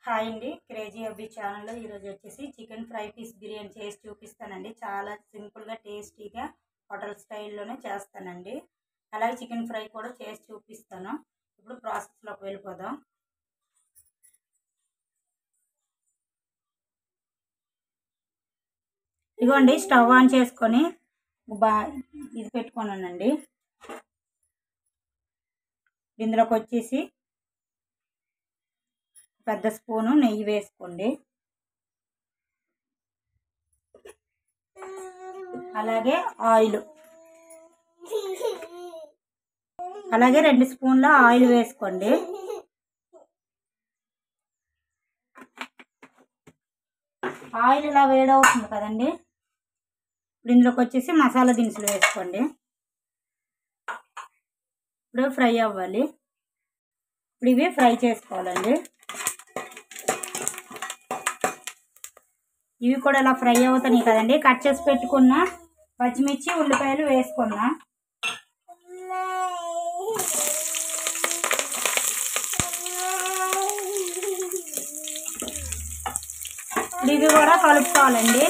Hi అండి, crazy Abbi ఛానల్లో ఈరోజు వచ్చేసి చికెన్ ఫ్రై పీస్ బిర్యానీ చేసి చూపిస్తానండి. చాలా సింపుల్గా టేస్టీగా హోటల్ స్టైల్లోనే చేస్తానండి. అలాగే చికెన్ ఫ్రై కూడా చేసి చూపిస్తాను. ఇప్పుడు ప్రాసెస్లోకి వెళ్ళిపోదాం. ఇదిగోండి, స్టవ్ ఆన్ చేసుకొని ఇది పెట్టుకున్నానండి. ఇందులోకి వచ్చేసి పెద్ద స్పూను నెయ్యి వేసుకోండి. అలాగే ఆయిల్, అలాగే 2 స్పూన్ల ఆయిల్ వేసుకోండి. ఆయిల్ ఇలా వేడవుతుంది కదండి. ఇప్పుడు ఇందులోకి వచ్చేసి మసాలా దినుసులు వేసుకోండి. ఇప్పుడు ఫ్రై అవ్వాలి. ఇప్పుడు ఇవి ఫ్రై చేసుకోవాలండి. ఇవి కూడా ఇలా ఫ్రై అవుతున్నాయి కదండి. కట్ చేసి పెట్టుకున్న పచ్చిమిర్చి ఉల్లిపాయలు వేసుకున్నా. ఇవి కూడా కలుపుకోవాలండి.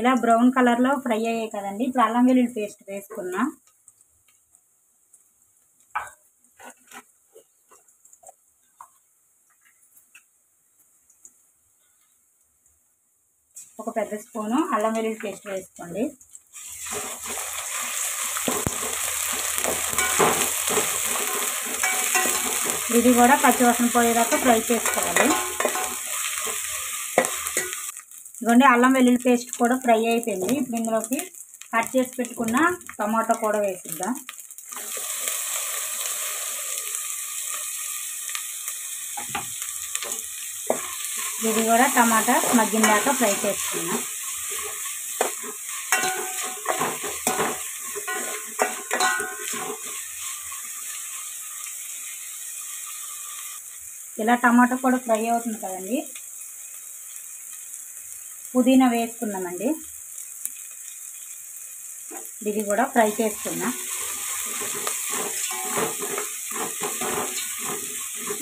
ఇలా బ్రౌన్ కలర్లో ఫ్రై అయ్యాయి కదండి. ఇప్పుడు అల్లం వెల్లుల్లి పేస్ట్ వేసుకున్నా. ఒక పెద్ద స్పూను అల్లం వెల్లుల్లి పేస్ట్ వేసుకోండి. ఇది కూడా పచ్చివాసన పోయేదాకా ఫ్రై చేసుకోవాలి. ఇదిగోండి, అల్లం వెల్లుల్లి పేస్ట్ కూడా ఫ్రై అయిపోయింది. ఇప్పుడు ఇందులోకి కట్ చేసి పెట్టుకున్న టమాటో కూడా వేసిద్దాం. ఇది కూడా టమాటా మగ్గిన దాకా ఫ్రై చేసుకున్నాం. ఇలా టమాటా కూడా ఫ్రై అవుతుంది కదండి. పుదీనా వేసుకున్నామండి. ఇది కూడా ఫ్రై చేసుకున్నాం.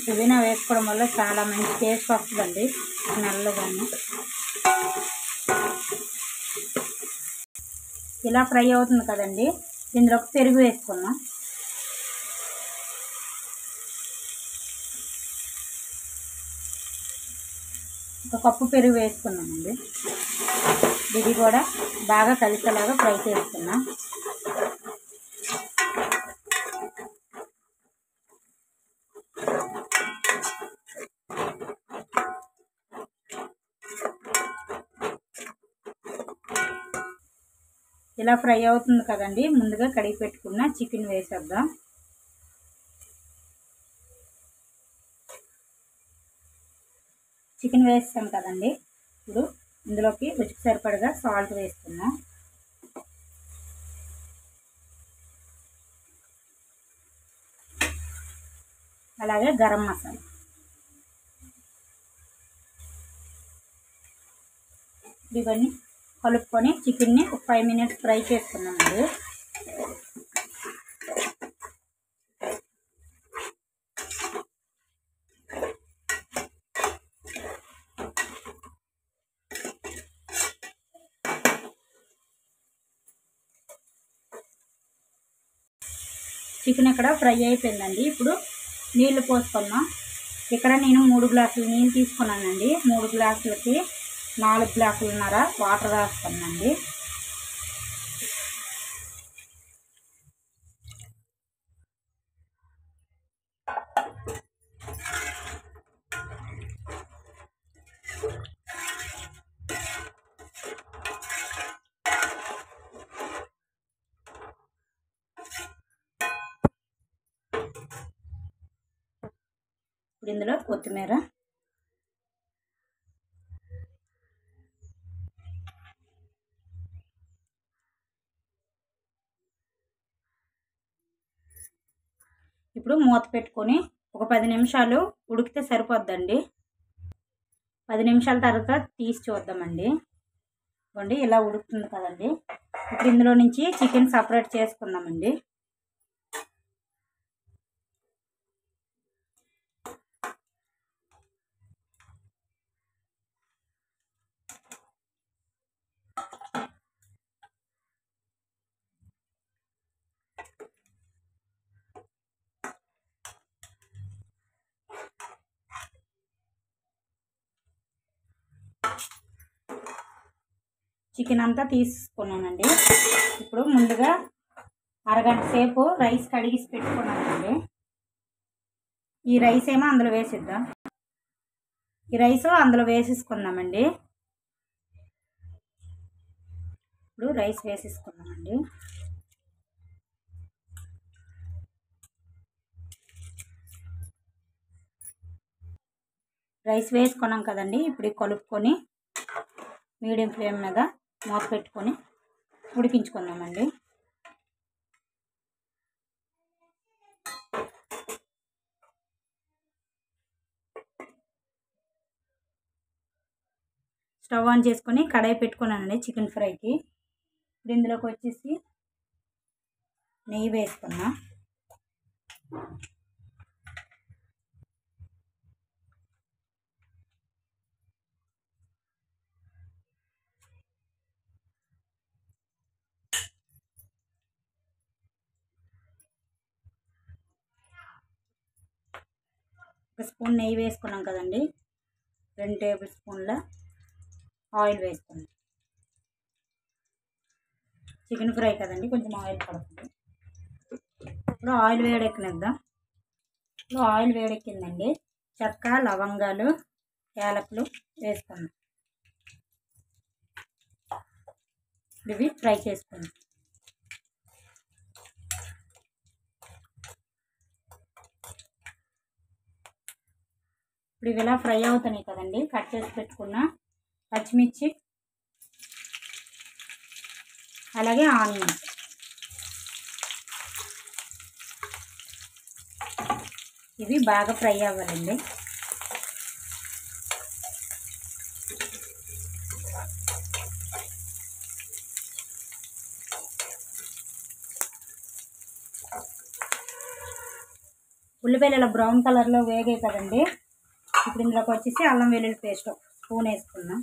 పుదీనా వేసుకోవడం వల్ల చాలా మంచి టేస్ట్ వస్తుందండి నల్లగాను. ఇలా ఫ్రై అవుతుంది కదండి. ఇందులోకి పెరుగు వేసుకున్నాం. ఒక కప్పు పెరుగు వేసుకున్నామండి. ఇది కూడా బాగా కలిసేలాగా ఫ్రై చేసుకున్నాం. ఇలా ఫ్రై అవుతుంది కదండి. ముందుగా కడిగి పెట్టుకున్న చికెన్ వేసేద్దాం. చికెన్ వేస్తాం కదండి. ఇప్పుడు ఇందులోకి రుచికి సరిపడగా సాల్ట్ వేసుకున్నాం. అలాగే గరం మసాలా. ఇవన్నీ కలుపుకొని చికెన్ని ఒక 5 మినిట్స్ ఫ్రై చేసుకున్నామండి. చికెన్ ఇక్కడ ఫ్రై అయిపోయిందండి. ఇప్పుడు నీళ్లు పోసుకున్నాం. ఇక్కడ నేను 3 గ్లాసులు నీళ్ళు తీసుకున్నానండి. 3 గ్లాసులకి 4 గ్లాసులున్నర వాటర్ వేస్తున్నానండి. ఇప్పుడు ఇందులో కొత్తిమీర, ఇప్పుడు మూత పెట్టుకొని ఒక 10 నిమిషాలు ఉడికితే సరిపోద్దండి. 10 నిమిషాల తర్వాత తీసి చూద్దామండి. ఇవ్వండి, ఇలా ఉడుకుతుంది కదండి. ఇప్పుడు ఇందులో నుంచి చికెన్ సపరేట్ చేసుకుందామండి. చికెన్ అంతా తీసుకున్నానండి. ఇప్పుడు ముందుగా అరగంట సేపు రైస్ కడిగిసి పెట్టుకున్నానండి. ఈ రైస్ ఏమో అందులో వేసిద్దాం. ఈ రైస్ అందులో వేసేసుకుందామండి. ఇప్పుడు రైస్ వేసేసుకున్నామండి. రైస్ వేసుకున్నాం కదండి. ఇప్పుడు కలుపుకొని మీడియం ఫ్లేమ్ మీద మూత పెట్టుకొని ఉడికించుకుందామండి. స్టవ్ ఆన్ చేసుకొని కడాయి పెట్టుకున్నానండి చికెన్ ఫ్రైకి. ఇప్పుడు ఇందులోకి వచ్చేసి నెయ్యి వేసుకున్నా. ఒక స్పూన్ నెయ్యి వేసుకున్నాం కదండి. 2 టేబుల్ స్పూన్ల ఆయిల్ వేసుకున్నాం. చికెన్ ఫ్రై కదండి, కొంచెం ఆయిల్ పడుతుంది. ఇప్పుడు ఆయిల్ వేడెక్కనిద్దాం. ఇప్పుడు ఆయిల్ వేడెక్కిందండి. చెక్క, లవంగాలు, యాలకులు వేసుకున్నాం. ఇవి ఫ్రై చేసుకున్నాం. ఇప్పుడు ఇవి ఇలా ఫ్రై అవుతున్నాయి కదండి. కట్ చేసి పెట్టుకున్న పచ్చిమిర్చి అలాగే ఆనియన్స్ ఇవి బాగా ఫ్రై అవ్వాలండి. ఉల్లిపాయలు ఇలా బ్రౌన్ కలర్లో వేగాయి కదండి. ఇప్పుడు ఇందులోకి వచ్చేసి అల్లం వెల్లుల్లి పేస్ట్ స్పూన్ వేసుకున్నాం.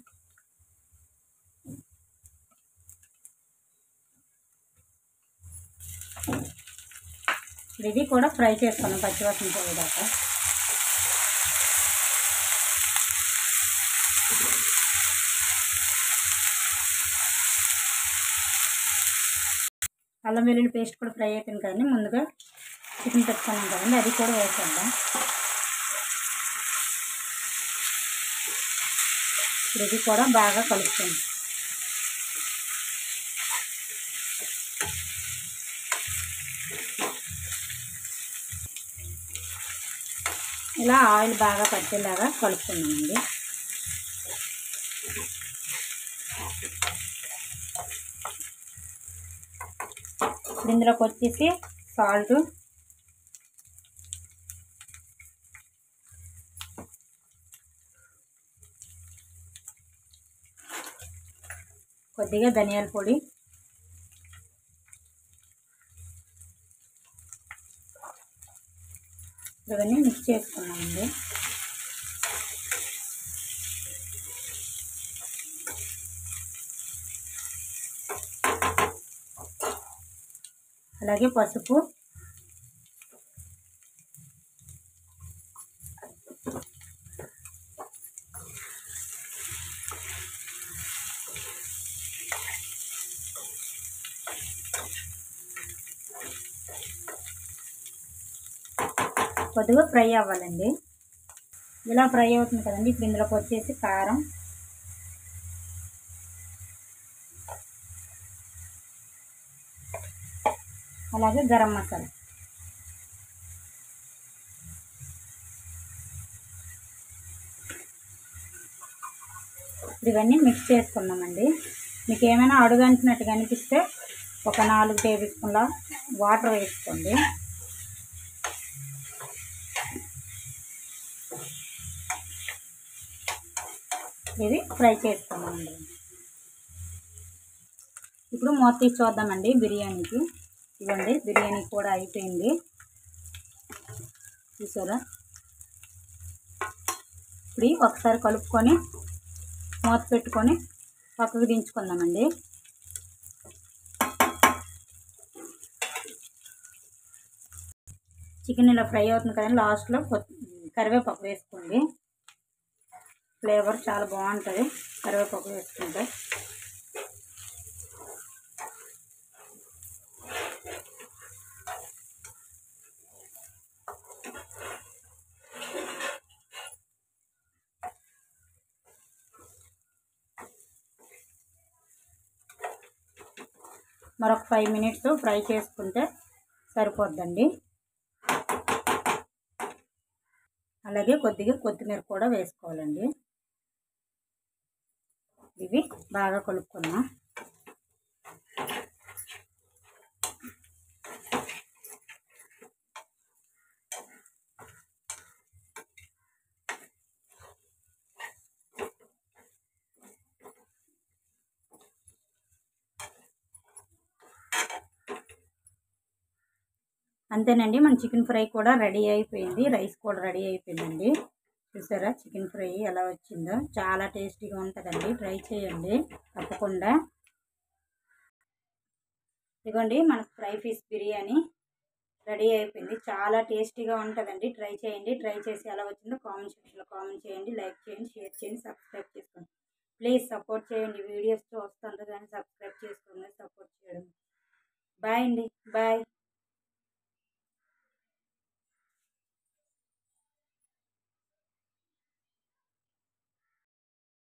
ఇది కూడా ఫ్రై చేసుకున్నాం పచ్చివాసన పోయేదాకా. అల్లం వెల్లుల్లి పేస్ట్ కూడా ఫ్రై అయిపోయింది కదండి. ముందుగా చికెన్ పెట్టుకున్నాం కదండి, అది కూడా వేసేద్దాం. ఇది కూడా బాగా కలుపుతుంది. ఇలా ఆయిల్ బాగా పట్టేలాగా కలుపుతున్నామండి. ఇప్పుడు ఇందులోకి వచ్చేసి సాల్ట్, కొద్దిగా ధనియాల పొడి, ఇవన్నీ మిక్స్ చేసుకున్నామండి. అలాగే పసుపు, కొద్దిగా ఫ్రై అవ్వాలండి. ఇలా ఫ్రై అవుతుంది కదండి. ఇప్పుడు ఇందులోకి వచ్చేసి కారం, అలాగే గరం మసాలా, ఇవన్నీ మిక్స్ చేసుకున్నామండి. మీకు ఏమైనా అడుగంటినట్టుగా అనిపిస్తే ఒక 4 టేబుల్ స్పూన్ల వాటర్ వేసుకోండి. ఇది ఫ్రై చేసుకున్నామండి. ఇప్పుడు మూత తీసి చూద్దామండి బిర్యానీకి. ఇవ్వండి, బిర్యానీ కూడా అయిపోయింది చూసారా. ఇప్పుడు ఒకసారి కలుపుకొని మూత పెట్టుకొని పక్కకు దించుకుందామండి. చికెన్ ఇలా ఫ్రై అవుతుంది కదండి. లాస్ట్లో కరివేపాకు వేసుకోండి. ఫ్లేవర్ చాలా బాగుంటుంది కరివేపాకు వేసుకుంటే. మరొక 5 మినిట్స్ ఫ్రై చేసుకుంటే సరిపోద్దండి. అలాగే కొద్దిగా కొత్తిమీర కూడా వేసుకోవాలండి. ఇవి బాగా కలుపుకుందాం. అంతేనండి, మన చికెన్ ఫ్రై కూడా రెడీ అయిపోయింది. రైస్ కూడా రెడీ అయిపోయిందండి. చూసారా చికెన్ ఫ్రై ఎలా వచ్చిందో? చాలా టేస్టీగా ఉంటుందండి. ట్రై చేయండి తప్పకుండా. ఇదిగోండి మన ఫ్రై ఫిష్ బిర్యానీ రెడీ అయిపోయింది. చాలా టేస్టీగా ఉంటుందండి. ట్రై చేయండి. ట్రై చేసి ఎలా వచ్చిందో కామెంట్ సెక్షన్లో కామెంట్ చేయండి. లైక్ చేయండి, షేర్ చేయండి, సబ్స్క్రైబ్ చేసుకోండి. ప్లీజ్ సపోర్ట్ చేయండి. వీడియోస్ చూస్తుంటే కానీ సబ్స్క్రైబ్ చేసుకోండి, సపోర్ట్ చేయడం. బాయ్ అండి. బాయ్.